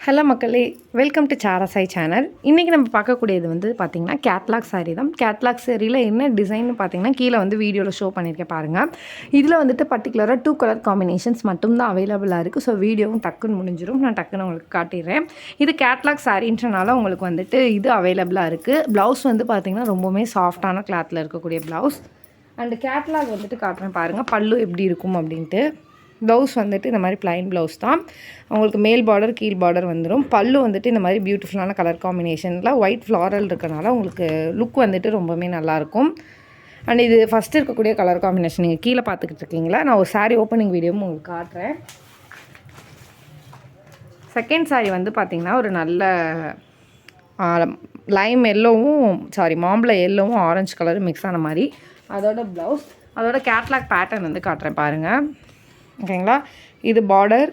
Hello மக்களே, welcome to சாரசாய் channel. இன்றைக்கி நம்ம பார்க்கக்கூடியது வந்து பார்த்திங்கன்னா கேட்லாக் சாரீ தான். கேட்லாக் சாரியில் என்ன டிசைன்னு பார்த்திங்கன்னா கீழே வந்து வீடியோவில் ஷோ பண்ணியிருக்கேன் பாருங்கள். இதில் வந்துட்டு பர்டிகுலராக 2 கலர் காம்பினேஷன்ஸ் மட்டும்தான் அவைலபிளாக இருக்குது. ஸோ வீடியோவும் டக்குன்னு முடிஞ்சிடும். நான் டக்குன்னு உங்களுக்கு காட்டிடுறேன். இது கேட்லாக் சாரீன்றனால உங்களுக்கு வந்துட்டு இது அவைலபிளாக இருக்குது. ப்ளவுஸ் வந்து பார்த்திங்கன்னா ரொம்பவுமே சாஃப்டான கிளாத்தில் இருக்கக்கூடிய ப்ளவுஸ். அண்டு கேட்லாக் வந்துட்டு காட்டுறேன் பாருங்கள், பல்லு எப்படி இருக்கும் அப்படின்ட்டு. ப்ளவுஸ் வந்துட்டு இந்த மாதிரி ப்ளைன் ப்ளவுஸ் தான். உங்களுக்கு மேல் பார்டர் கீழ் பார்டர் வந்துடும். பல்லு வந்துட்டு இந்த மாதிரி பியூட்டிஃபுல்லான கலர் காம்பினேஷனில் ஒயிட் ஃப்ளாரல் இருக்கனால உங்களுக்கு லுக் வந்துட்டு ரொம்பவே நல்லாயிருக்கும். அண்ட் இது ஃபஸ்ட்டு இருக்கக்கூடிய கலர் காம்பினேஷன் நீங்கள் கீழே பார்த்துக்கிட்டு இருக்கீங்களா. நான் ஒரு சாரீ ஓப்பனிங் வீடியோவும் உங்களுக்கு காட்டுறேன். செகண்ட் சாரீ வந்து பார்த்திங்கன்னா ஒரு நல்ல லைம் எல்லோவும் மாம்பழ எல்லோவும் ஆரஞ்சு கலரும் மிக்ஸ் ஆன மாதிரி. அதோட ப்ளவுஸ், அதோட கேட்லாக் பேட்டர்ன் வந்து காட்டுறேன் பாருங்கள். ஓகேங்களா. இது பார்டர்,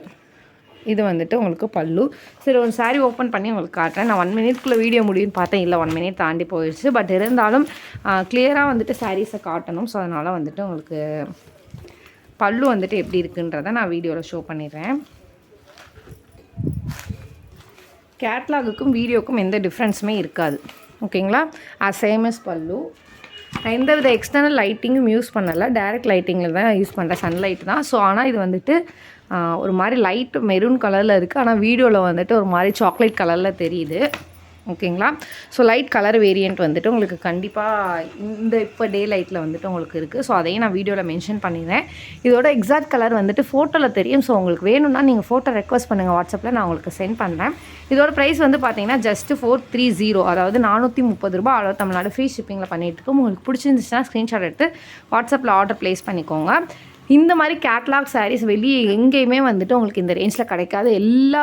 இது வந்துட்டு உங்களுக்கு பல்லு. சரி, ஒரு சாரீ ஓப்பன் பண்ணி உங்களுக்கு காட்டுறேன். நான் 1 மினிட்குள்ளே வீடியோ முடியும்னு பார்த்தேன். இல்லை, 1 மினிட் தாண்டி போயிடுச்சு. பட் இருந்தாலும் கிளியராக வந்துட்டு சாரீஸை காட்டணும். ஸோ அதனால் வந்துட்டு உங்களுக்கு பல்லு வந்துட்டு எப்படி இருக்குன்றதை நான் வீடியோவில் ஷோ பண்ணிடுறேன். கேட்லாகுக்கும் வீடியோக்கும் எந்த டிஃப்ரென்ஸுமே இருக்காது. ஓகேங்களா. சேம் அஸ் பல்லு. நான் எந்தவித எக்ஸ்டர்னல் லைட்டிங்கும் யூஸ் பண்ணலை. டைரக்ட் லைட்டிங்கில் தான் யூஸ் பண்ணுறேன். சன்லைட் தான். ஸோ ஆனால் இது வந்துட்டு ஒரு மாதிரி லைட் மெரூன் கலரில் இருக்குது. ஆனால் வீடியோவில் வந்துட்டு ஒரு மாதிரி சாக்லேட் கலரில் தெரியுது. ஓகேங்களா. ஸோ லைட் கலர் வேரியண்ட் வந்துட்டு உங்களுக்கு கண்டிப்பாக இப்போ டே லைட்டில் வந்துட்டு உங்களுக்கு இருக்குது. ஸோ அதையும் நான் வீடியோவில் மென்ஷன் பண்ணிடுறேன். இதோட எக்ஸாக்ட் கலர் வந்துட்டு ஃபோட்டோவில் தெரியும். ஸோ உங்களுக்கு வேணும்னா நீங்கள் ஃபோட்டோ ரெக்வஸ்ட் பண்ணுங்கள் வாட்ஸ்அப்பில், நான் உங்களுக்கு சென்ட் பண்ணுறேன். இதோட ப்ரைஸ் வந்து பார்த்தீங்கன்னா ஜஸ்ட்டு 430, அதாவது 430 ரூபா. ஆல் ஓவர் தமிழ்நாடு ஃப்ரீ ஷிப்பிங்கில் பண்ணிகிட்ருக்கோம். உங்களுக்கு பிடிச்சிருந்துச்சுன்னா ஸ்க்ரீன்ஷாட் எடுத்து வாட்ஸ்அப்பில் ஆர்டர் ப்ளேஸ் பண்ணிக்கோங்க. இந்த மாதிரி கேட்லாக் சாரீஸ் வெளியே எங்கேயுமே வந்துட்டு உங்களுக்கு இந்த ரேஞ்சில் கிடைக்காது. எல்லா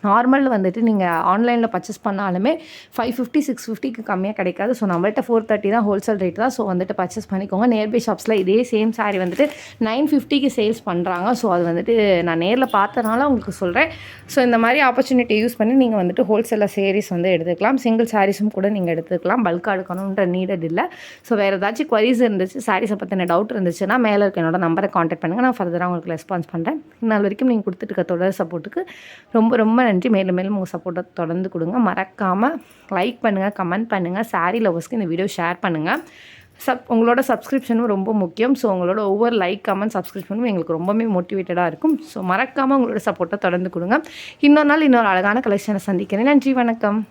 நார்மல் வந்துட்டு நீங்கள் ஆன்லைனில் பர்ச்சேஸ் பண்ணாலுமே 550 650க்கு கம்மியாக கிடைக்காது. ஸோ நம்மள்ட்ட 430 தான் ஹோல்சேல் ரேட் தான். ஸோ வந்துட்டு பர்ச்சேஸ் பண்ணிக்கோங்க. நியர்பை ஷாப்ஸில் இதே சேம் சாரீ வந்துட்டு 950க்கு சேல்ஸ் பண்ணுறாங்க. ஸோ அது வந்துட்டு நான் நேரில் பார்த்தனால உங்களுக்கு சொல்கிறேன். ஸோ இந்த மாதிரி ஆப்பர்ச்சுனிட்டி யூஸ் பண்ணி நீங்கள் வந்துட்டு ஹோல்சேலில் சாரீஸ் வந்து எடுத்துக்கலாம். சிங்கிள் சாரீஸும் கூட நீங்கள் எடுத்துக்கலாம். பல்காக எடுக்கணுன்ற நீடட் இல்லை. ஸோ வேறு ஏதாச்சும் குவரிஸ் இருந்துச்சு, சாரீஸை பற்றின டவுட் இருந்துச்சுன்னா மேலே இருக்க என்னோட நம்பரை கான்டாக்ட் பண்ணுங்கள். நான் ஃபர்தராக உங்களுக்கு ரெஸ்பான்ஸ் பண்ணுறேன். இந்நாள் வரைக்கும் நீங்கள் கொடுத்துட்டு இருக்க தொடர் சப்போர்ட்டுக்கு ரொம்ப ரொம்ப நன்றி. மேலும் மேலும் உங்கள் சப்போர்ட்டை தொடர்ந்து கொடுங்க. மறக்காமல் லைக் பண்ணுங்கள், கமெண்ட் பண்ணுங்கள். சாரீ லவர்ஸ்க்கு இந்த வீடியோ ஷேர் பண்ணுங்கள். உங்களோட சப்ஸ்கிரிப்ஷனும் ரொம்ப முக்கியம். ஸோ உங்களோட ஒவ்வொரு லைக், கமெண்ட், சப்ஸ்கிரிப்ஷனும் எங்களுக்கு ரொம்பவே மோட்டிவேட்டடாக இருக்கும். ஸோ மறக்காமல் உங்களோட சப்போர்ட்டை தொடர்ந்து கொடுங்க. இன்னொரு நாள் இன்னொரு அழகான கலெக்ஷனை சந்திக்கிறேன். நன்றி, வணக்கம்.